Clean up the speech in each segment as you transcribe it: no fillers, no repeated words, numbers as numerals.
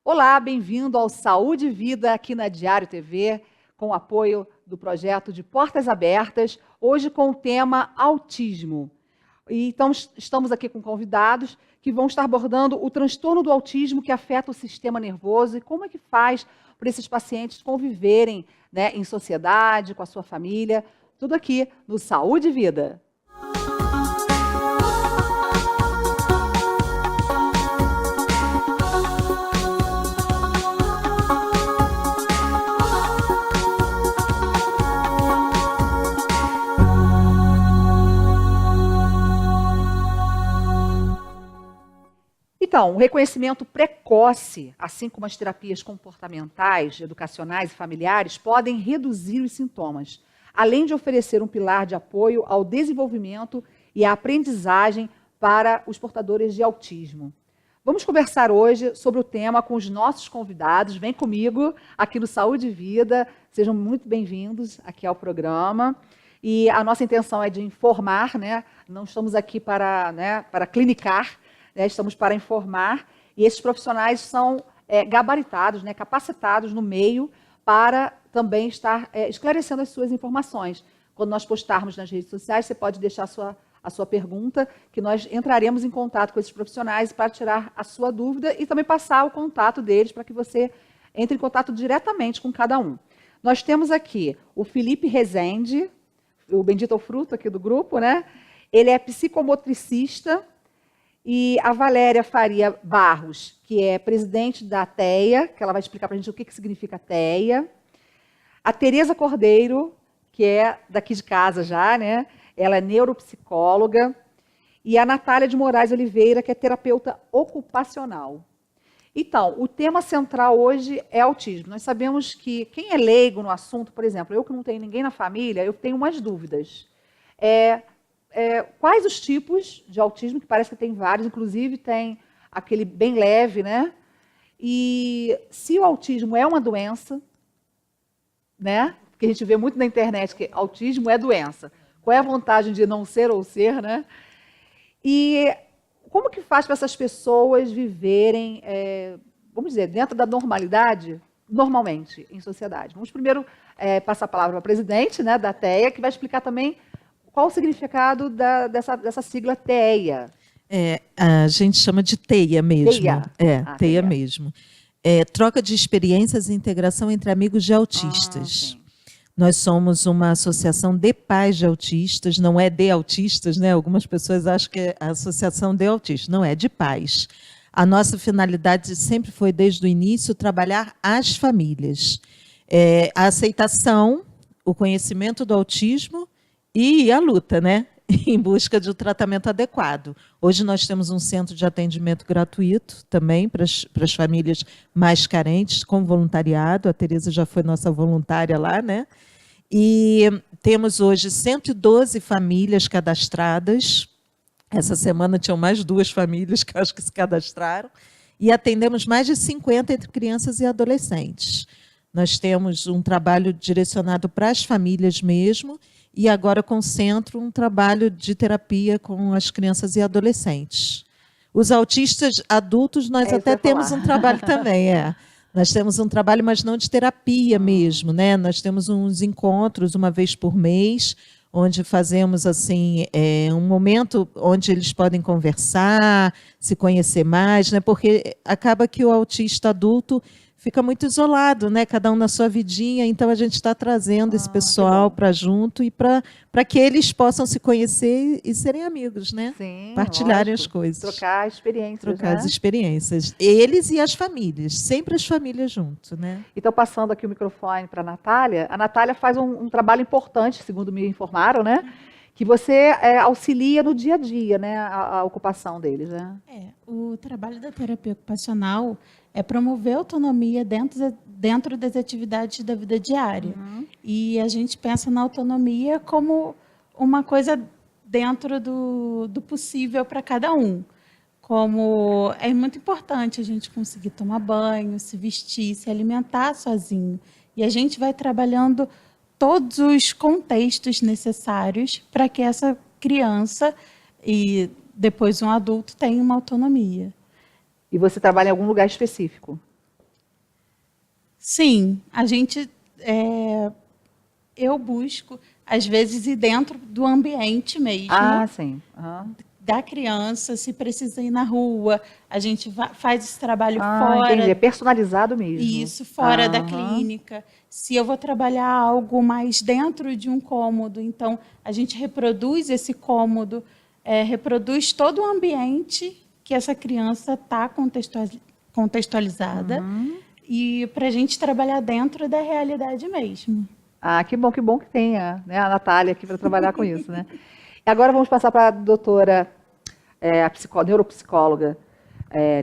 Olá, bem-vindo ao Saúde e Vida aqui na Diário TV, com o apoio do projeto de Portas Abertas, hoje com o tema autismo. E então, estamos aqui com convidados que vão estar abordando o transtorno do autismo que afeta o sistema nervoso e como é que faz para esses pacientes conviverem, né, em sociedade, com a sua família, tudo aqui no Saúde e Vida. Então, o reconhecimento precoce, assim como as terapias comportamentais, educacionais e familiares, podem reduzir os sintomas, além de oferecer um pilar de apoio ao desenvolvimento e à aprendizagem para os portadores de autismo. Vamos conversar hoje sobre o tema com os nossos convidados. Vem comigo aqui no Saúde e Vida. Sejam muito bem-vindos aqui ao programa. E a nossa intenção é de informar, né? Não estamos aqui para clinicar, estamos para informar, e esses profissionais são gabaritados, capacitados no meio para também estar esclarecendo as suas informações. Quando nós postarmos nas redes sociais, você pode deixar a sua pergunta, que nós entraremos em contato com esses profissionais para tirar a sua dúvida e também passar o contato deles para que você entre em contato diretamente com cada um. Nós temos aqui o Felipe Rezende, o bendito ao fruto aqui do grupo, né? Ele é psicomotricista, e a Valéria Faria Barros, que é presidente da TEA, que ela vai explicar para a gente o que significa TEA. A Tereza Cordeiro, que é daqui de casa já, né? Ela é neuropsicóloga. E a Natália de Moraes Oliveira, que é terapeuta ocupacional. Então, o tema central hoje é autismo. Nós sabemos que quem é leigo no assunto, por exemplo, eu que não tenho ninguém na família, eu tenho umas dúvidas. Quais os tipos de autismo, que parece que tem vários, inclusive tem aquele bem leve, né? E se o autismo é uma doença, né? Porque a gente vê muito na internet que autismo é doença. Qual é a vantagem de não ser ou ser, né? E como que faz para essas pessoas viverem, vamos dizer, dentro da normalidade, normalmente, em sociedade? Vamos primeiro passar a palavra para a presidente, né, da TEA, que vai explicar também qual o significado dessa sigla TEA? A gente chama de TEIA mesmo. TEIA. TEIA mesmo. Troca de experiências e integração entre amigos de autistas. Nós somos uma associação de pais de autistas, não é de autistas, né? Algumas pessoas acham que é a associação de autistas, não é de pais. A nossa finalidade sempre foi, desde o início, trabalhar as famílias. A aceitação, o conhecimento do autismo e a luta, né? Em busca de um tratamento adequado. Hoje nós temos um centro de atendimento gratuito também para as famílias mais carentes, com voluntariado. A Tereza já foi nossa voluntária lá, né? E temos hoje 112 famílias cadastradas. Essa semana tinham mais 2 famílias que acho que se cadastraram. E atendemos mais de 50 entre crianças e adolescentes. Nós temos um trabalho direcionado para as famílias mesmo, e agora concentro um trabalho de terapia com as crianças e adolescentes. Os autistas adultos, nós até temos um trabalho também. Nós temos um trabalho, mas não de terapia mesmo, né? Nós temos uns encontros uma vez por mês, onde fazemos assim, um momento onde eles podem conversar, se conhecer mais, né? Porque acaba que o autista adulto fica muito isolado, né? Cada um na sua vidinha, então a gente está trazendo esse pessoal para junto e para que eles possam se conhecer e serem amigos, né? Sim, partilharem lógico. as coisas. Trocar experiências. Trocar as experiências. Eles e as famílias, sempre as famílias junto, né? Então, passando aqui o microfone para a Natália faz um trabalho importante, segundo me informaram, né? Que você auxilia no dia a dia, né? A ocupação deles, né? O trabalho da terapia ocupacional é promover a autonomia dentro das atividades da vida diária. E a gente pensa na autonomia como uma coisa dentro do possível para cada um. Como é muito importante a gente conseguir tomar banho, se vestir, se alimentar sozinho. E a gente vai trabalhando todos os contextos necessários para que essa criança e depois um adulto tenha uma autonomia. E você trabalha em algum lugar específico? Sim, a gente, eu busco, às vezes, ir dentro do ambiente mesmo. Ah, sim. Uhum. Da criança, se precisa ir na rua, a gente faz esse trabalho Entendi. É fora. personalizado mesmo. Isso, fora da clínica. Se eu vou trabalhar algo mais dentro de um cômodo, então a gente reproduz esse cômodo, reproduz todo o ambiente que essa criança está contextualizada, e para a gente trabalhar dentro da realidade mesmo. Ah, que bom que tenha, né, a Natália aqui para trabalhar com isso, né? E agora vamos passar para a doutora, a neuropsicóloga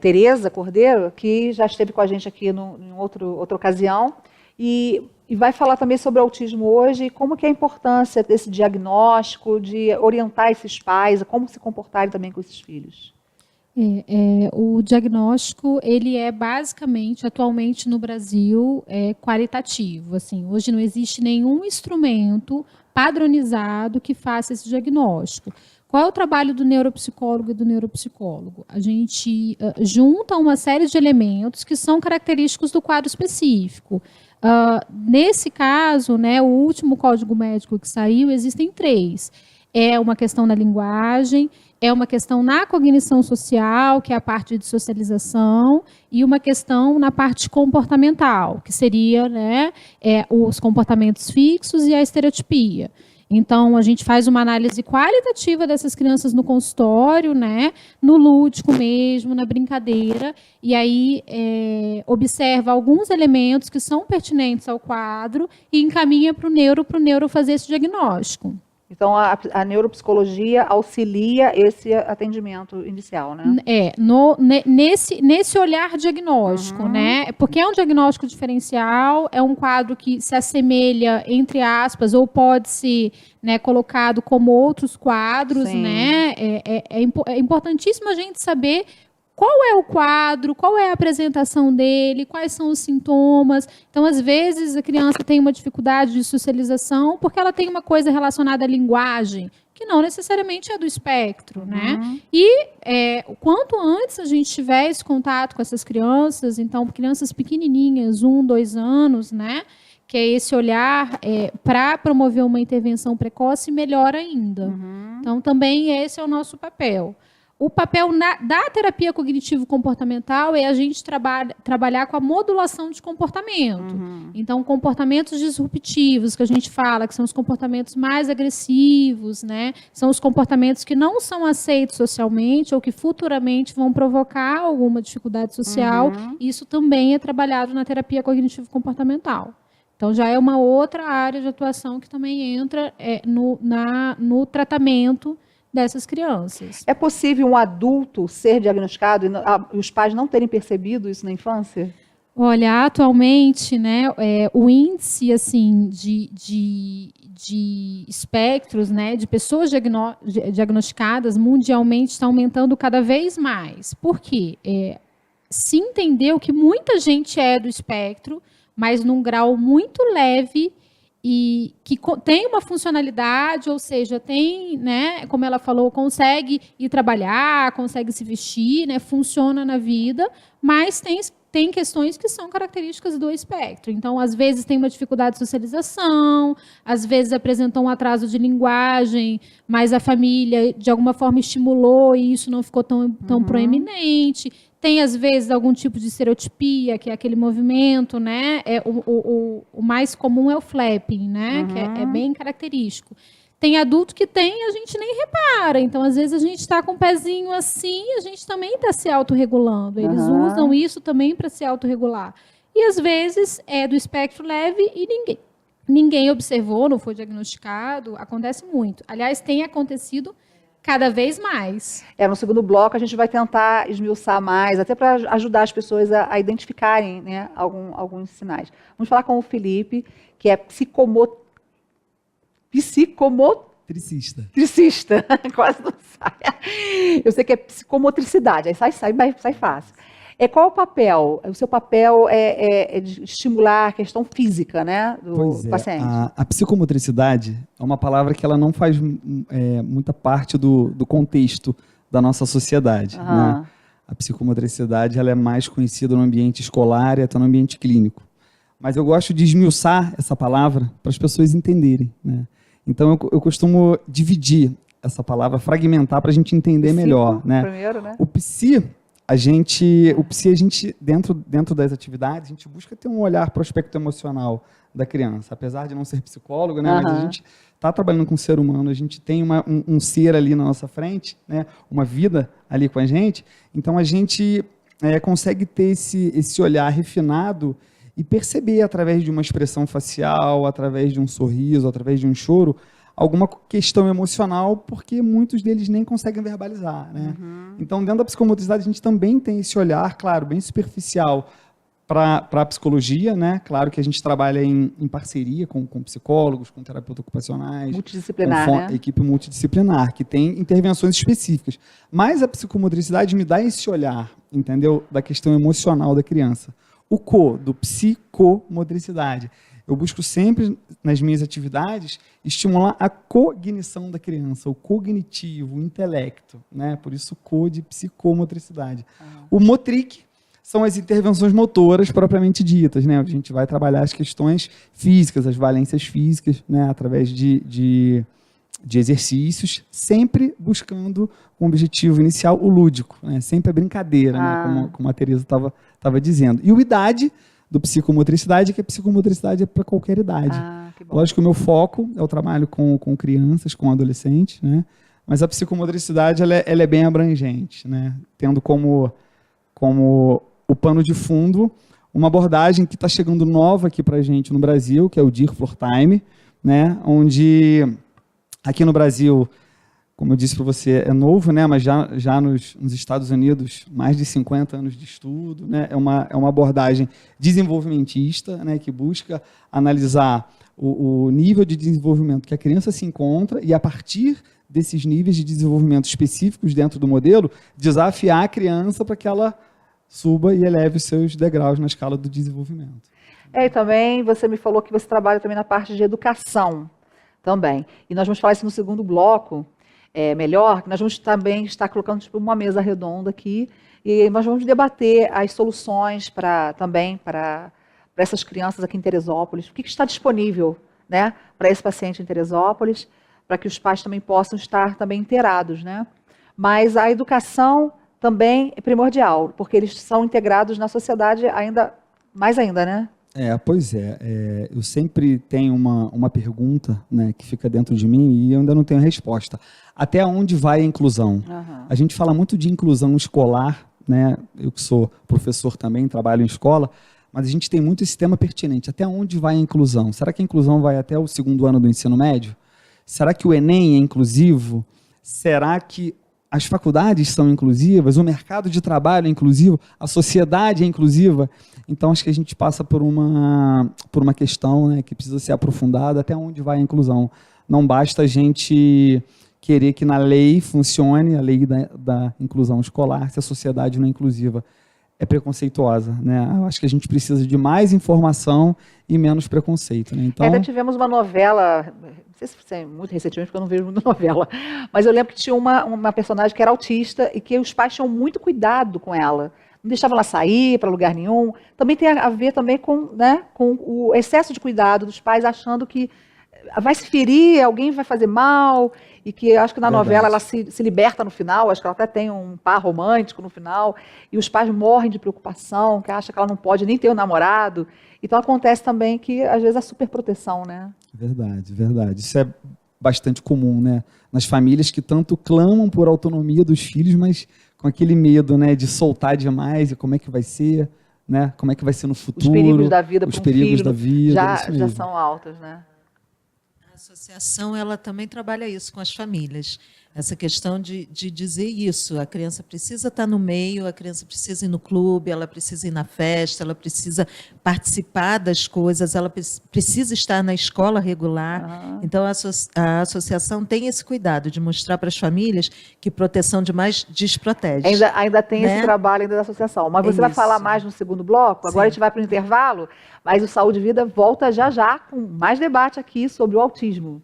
Tereza Cordeiro, que já esteve com a gente aqui em outra ocasião, e vai falar também sobre o autismo hoje e como que é a importância desse diagnóstico, de orientar esses pais, a como se comportarem também com esses filhos. O diagnóstico, ele é basicamente, atualmente no Brasil, qualitativo. Assim, hoje não existe nenhum instrumento padronizado que faça esse diagnóstico. Qual é o trabalho do neuropsicólogo e do neuropsicólogo? A gente junta uma série de elementos que são característicos do quadro específico. Nesse caso, né, o último código médico que saiu, existem 3. É uma questão na linguagem, é uma questão na cognição social, que é a parte de socialização, e uma questão na parte comportamental, que seria, né, os comportamentos fixos e a estereotipia. Então, a gente faz uma análise qualitativa dessas crianças no consultório, né, no lúdico mesmo, na brincadeira, e aí observa alguns elementos que são pertinentes ao quadro e encaminha para o neuro fazer esse diagnóstico. Então, a neuropsicologia auxilia esse atendimento inicial, né? Nesse olhar diagnóstico, né? Porque é um diagnóstico diferencial, é um quadro que se assemelha, entre aspas, ou pode ser, né, colocado como outros quadros, sim, né? É importantíssimo a gente saber qual é o quadro, qual é a apresentação dele, quais são os sintomas. Então, às vezes, a criança tem uma dificuldade de socialização porque ela tem uma coisa relacionada à linguagem, que não necessariamente é do espectro, né? E quanto antes a gente tiver esse contato com essas crianças, então, crianças pequenininhas, 1, 2 anos, né? Que é esse olhar para promover uma intervenção precoce, melhor ainda. Então, também esse é o nosso papel. O papel da terapia cognitivo-comportamental é a gente trabalhar com a modulação de comportamento. Então, comportamentos disruptivos, que a gente fala, que são os comportamentos mais agressivos, né? São os comportamentos que não são aceitos socialmente ou que futuramente vão provocar alguma dificuldade social. Isso também é trabalhado na terapia cognitivo-comportamental. Então, já é uma outra área de atuação que também entra no tratamento dessas crianças. É possível um adulto ser diagnosticado e os pais não terem percebido isso na infância? Olha, atualmente, né, o índice assim, de espectros, né, de pessoas diagnosticadas mundialmente está aumentando cada vez mais. Por quê? Se entendeu que muita gente é do espectro, mas num grau muito leve, e que tem uma funcionalidade, ou seja, tem, né, como ela falou, consegue ir trabalhar, consegue se vestir, né, funciona na vida, mas tem questões que são características do espectro. Então, às vezes tem uma dificuldade de socialização, às vezes apresentou um atraso de linguagem, mas a família, de alguma forma, estimulou e isso não ficou tão proeminente. Tem, às vezes, algum tipo de estereotipia, que é aquele movimento, né? O mais comum é o flapping, né? Que é bem característico. Tem adulto que tem e a gente nem repara. Então, às vezes, a gente está com o pezinho assim e a gente também está se autorregulando. Eles usam isso também para se autorregular. E, às vezes, é do espectro leve e ninguém observou, não foi diagnosticado. Acontece muito. Aliás, tem acontecido cada vez mais. No segundo bloco, a gente vai tentar esmiuçar mais, até para ajudar as pessoas a identificarem, né, alguns sinais. Vamos falar com o Felipe, que é psicomotricista. Quase não sai. Eu sei que é psicomotricidade, aí sai fácil. Qual o papel? O seu papel é de estimular a questão física, né, do paciente. A psicomotricidade é uma palavra que ela não faz muita parte do contexto da nossa sociedade. Né? A psicomotricidade ela é mais conhecida no ambiente escolar e até no ambiente clínico. mas eu gosto de esmiuçar essa palavra para as pessoas entenderem, né? Então, eu costumo dividir essa palavra, fragmentar para a gente entender melhor, né? Primeiro, né? O psi, dentro das atividades, a gente busca ter um olhar para o aspecto emocional da criança. Apesar de não ser psicólogo, né? Mas a gente está trabalhando com um ser humano, a gente tem um ser ali na nossa frente, né? Uma vida ali com a gente. Então, a gente consegue ter esse olhar refinado e perceber, através de uma expressão facial, através de um sorriso, através de um choro, alguma questão emocional, porque muitos deles nem conseguem verbalizar, né? Então, dentro da psicomotricidade, a gente também tem esse olhar, claro, bem superficial para a psicologia, né? Claro que a gente trabalha em parceria com psicólogos, com terapeutas ocupacionais, Multidisciplinar, com né? equipe multidisciplinar, que tem intervenções específicas. Mas a psicomotricidade me dá esse olhar, entendeu? Da questão emocional da criança. O do psicomotricidade. Eu busco sempre, nas minhas atividades, estimular a cognição da criança, o cognitivo, o intelecto, né? Por isso, de psicomotricidade. O motric são as intervenções motoras propriamente ditas, né? A gente vai trabalhar as questões físicas, as valências físicas, né? Através de exercícios, sempre buscando com o objetivo inicial o lúdico, né? Sempre a brincadeira, né? Como a Teresa estava dizendo. E o idade do psicomotricidade, que a psicomotricidade é para qualquer idade. Que bom. Lógico que o meu foco é o trabalho com crianças, com adolescentes, né? Mas a psicomotricidade ela é bem abrangente, né? Tendo como o pano de fundo uma abordagem que está chegando nova aqui para a gente no Brasil, que é o Dear Floor Time, né? Onde aqui no Brasil, como eu disse para você, é novo, né? Mas já nos Estados Unidos, mais de 50 anos de estudo, né? É uma abordagem desenvolvimentista, né? Que busca analisar o nível de desenvolvimento que a criança se encontra e, a partir desses níveis de desenvolvimento específicos dentro do modelo, desafiar a criança para que ela suba e eleve os seus degraus na escala do desenvolvimento. E também você me falou que você trabalha também na parte de educação também. E nós vamos falar isso no segundo bloco, melhor, que nós vamos também estar colocando uma mesa redonda aqui e nós vamos debater as soluções para essas crianças aqui em Teresópolis. O que está disponível, né, para esse paciente em Teresópolis, para que os pais também possam estar também inteirados, né? Mas a educação também é primordial, porque eles são integrados na sociedade mais ainda, né? Pois é. Eu sempre tenho uma pergunta, né, que fica dentro de mim e eu ainda não tenho resposta. Até onde vai a inclusão? A gente fala muito de inclusão escolar, né? Eu que sou professor também, trabalho em escola, mas a gente tem muito esse tema pertinente. Até onde vai a inclusão? Será que a inclusão vai até o 2º ano do ensino médio? Será que o Enem é inclusivo? Será que as faculdades são inclusivas? O mercado de trabalho é inclusivo? A sociedade é inclusiva? Então, acho que a gente passa por uma questão, né, que precisa ser aprofundada. Até onde vai a inclusão? Não basta a gente querer que na lei funcione a lei da inclusão escolar, se a sociedade não é inclusiva. É preconceituosa, né? Eu acho que a gente precisa de mais informação e menos preconceito, né? Então, ainda tivemos uma novela, não sei se é muito recentemente, porque eu não vejo muita novela, mas eu lembro que tinha uma personagem que era autista e que os pais tinham muito cuidado com ela. Não deixavam ela sair para lugar nenhum. Também tem a ver também com o excesso de cuidado dos pais, achando que vai se ferir, alguém vai fazer mal, e que acho que na novela ela se liberta no final, acho que ela até tem um par romântico no final, e os pais morrem de preocupação, que acham que ela não pode nem ter um namorado. Então acontece também que, às vezes, a superproteção, né? Verdade. Isso é bastante comum, né? Nas famílias que tanto clamam por autonomia dos filhos, mas com aquele medo, né, de soltar demais, e como é que vai ser, né? Como é que vai ser no futuro. Os perigos da vida para um filho já são altos, né? A associação, ela também trabalha isso com as famílias. Essa questão de dizer isso. A criança precisa estar no meio, a criança precisa ir no clube, ela precisa ir na festa, ela precisa participar das coisas, ela precisa estar na escola regular. Então, a associação tem esse cuidado de mostrar para as famílias que proteção demais desprotege. Ainda tem, né, esse trabalho ainda da associação. Mas você vai falar mais no segundo bloco. Agora a gente vai para o intervalo, mas o Saúde e Vida volta já com mais debate aqui sobre o autismo.